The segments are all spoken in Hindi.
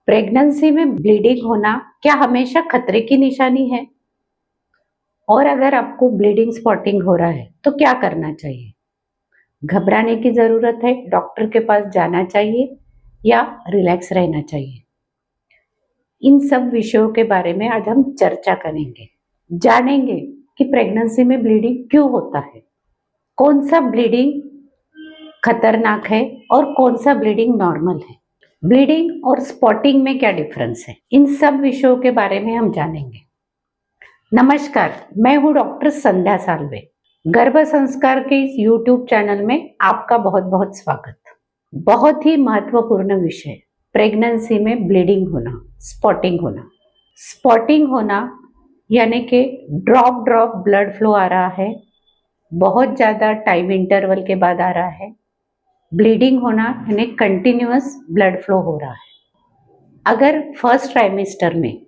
प्रेगनेंसी में ब्लीडिंग होना क्या हमेशा खतरे की निशानी है? और अगर आपको ब्लीडिंग स्पॉटिंग हो रहा है तो क्या करना चाहिए? घबराने की जरूरत है, डॉक्टर के पास जाना चाहिए या रिलैक्स रहना चाहिए? इन सब विषयों के बारे में आज हम चर्चा करेंगे। जानेंगे कि प्रेगनेंसी में ब्लीडिंग क्यों होता है, कौन सा ब्लीडिंग खतरनाक है और कौन सा ब्लीडिंग नॉर्मल है, ब्लीडिंग और स्पॉटिंग में क्या डिफरेंस है। इन सब विषयों के बारे में हम जानेंगे। नमस्कार, मैं हूँ डॉक्टर संध्या साल्वे। गर्भ संस्कार के इस YouTube चैनल में आपका बहुत बहुत स्वागत। बहुत ही महत्वपूर्ण विषय, प्रेगनेंसी में ब्लीडिंग होना, स्पॉटिंग होना। स्पॉटिंग होना यानी कि ड्रॉप ड्रॉप ब्लड फ्लो आ रहा है, बहुत ज़्यादा टाइम इंटरवल के बाद आ रहा है। ब्लीडिंग होना यानी कंटिन्यूअस ब्लड फ्लो हो रहा है। अगर फर्स्ट ट्राइमेस्टर में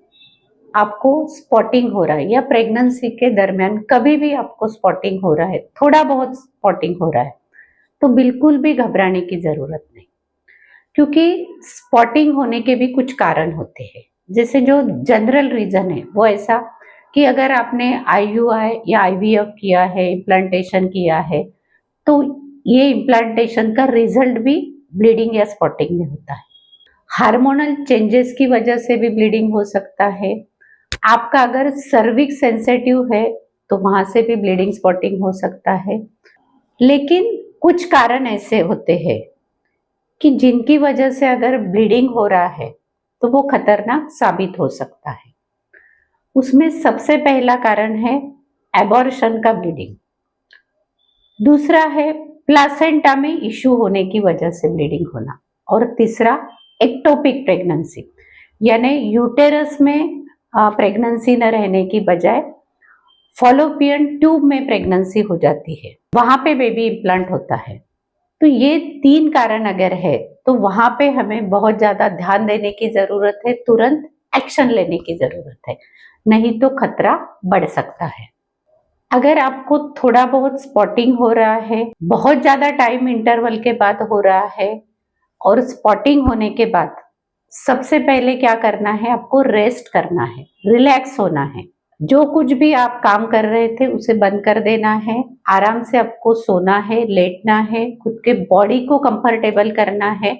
आपको स्पॉटिंग हो रहा है या प्रेगनेंसी के दरमियान कभी भी आपको स्पॉटिंग हो रहा है, थोड़ा बहुत स्पॉटिंग हो रहा है, तो बिल्कुल भी घबराने की जरूरत नहीं, क्योंकि स्पॉटिंग होने के भी कुछ कारण होते हैं। जैसे जो जनरल रीजन है वो ऐसा कि अगर आपने IUI या IVF किया है, इम्प्लांटेशन किया है, तो ये इम्प्लांटेशन का रिजल्ट भी ब्लीडिंग या स्पॉटिंग में होता है। हार्मोनल चेंजेस की वजह से भी ब्लीडिंग हो सकता है। आपका अगर सर्विक्स सेंसिटिव है तो वहां से भी ब्लीडिंग स्पॉटिंग हो सकता है। लेकिन कुछ कारण ऐसे होते हैं कि जिनकी वजह से अगर ब्लीडिंग हो रहा है तो वो खतरनाक साबित हो सकता है। उसमें सबसे पहला कारण है एबॉर्शन का ब्लीडिंग। दूसरा है प्लासेंटा में इश्यू होने की वजह से ब्लीडिंग होना। और तीसरा एक्टोपिक प्रेगनेंसी, यानी यूटेरस में प्रेगनेंसी न रहने की बजाय फॉलोपियन ट्यूब में प्रेगनेंसी हो जाती है, वहां पे बेबी इम्प्लांट होता है। तो ये तीन कारण अगर है तो वहां पे हमें बहुत ज्यादा ध्यान देने की जरूरत है, तुरंत एक्शन लेने की जरूरत है, नहीं तो खतरा बढ़ सकता है। अगर आपको थोड़ा बहुत स्पॉटिंग हो रहा है, बहुत ज्यादा टाइम इंटरवल के बाद हो रहा है, और स्पॉटिंग होने के बाद सबसे पहले क्या करना है, आपको रेस्ट करना है, रिलैक्स होना है। जो कुछ भी आप काम कर रहे थे उसे बंद कर देना है, आराम से आपको सोना है, लेटना है, खुद के बॉडी को कंफर्टेबल करना है।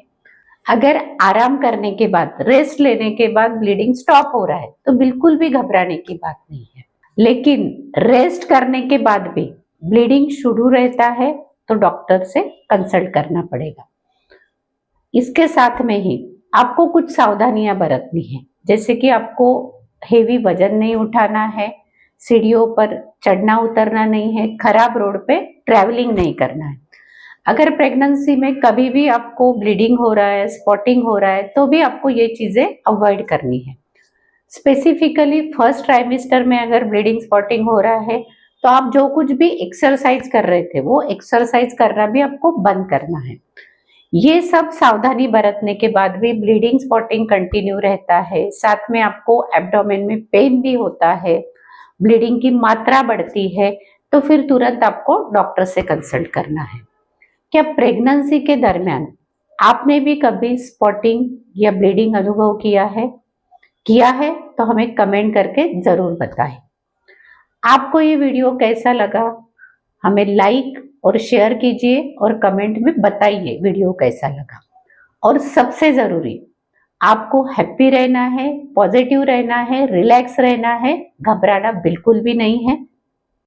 अगर आराम करने के बाद, रेस्ट लेने के बाद ब्लीडिंग स्टॉप हो रहा है तो बिल्कुल भी घबराने की बात नहीं है। लेकिन रेस्ट करने के बाद भी ब्लीडिंग शुरू रहता है तो डॉक्टर से कंसल्ट करना पड़ेगा। इसके साथ में ही आपको कुछ सावधानियां बरतनी है, जैसे कि आपको हेवी वजन नहीं उठाना है, सीढ़ियों पर चढ़ना उतरना नहीं है, खराब रोड पे ट्रैवलिंग नहीं करना है। अगर प्रेगनेंसी में कभी भी आपको ब्लीडिंग हो रहा है, स्पॉटिंग हो रहा है, तो भी आपको ये चीजें अवॉइड करनी है। स्पेसिफिकली फर्स्ट ट्राइमेस्टर में अगर ब्लीडिंग स्पॉटिंग हो रहा है तो आप जो कुछ भी एक्सरसाइज कर रहे थे वो एक्सरसाइज करना भी आपको बंद करना है। ये सब सावधानी बरतने के बाद भी ब्लीडिंग स्पॉटिंग कंटिन्यू रहता है, साथ में आपको एब्डोमेन में पेन भी होता है, ब्लीडिंग की मात्रा बढ़ती है, तो फिर तुरंत आपको डॉक्टर से कंसल्ट करना है। क्या प्रेगनेंसी के दरमियान आपने भी कभी स्पॉटिंग या ब्लीडिंग अनुभव किया है? किया है तो हमें कमेंट करके जरूर बताएं। आपको ये वीडियो कैसा लगा हमें लाइक और शेयर कीजिए और कमेंट में बताइए वीडियो कैसा लगा। और सबसे जरूरी, आपको हैप्पी रहना है, पॉजिटिव रहना है, रिलैक्स रहना है, घबराना बिल्कुल भी नहीं है।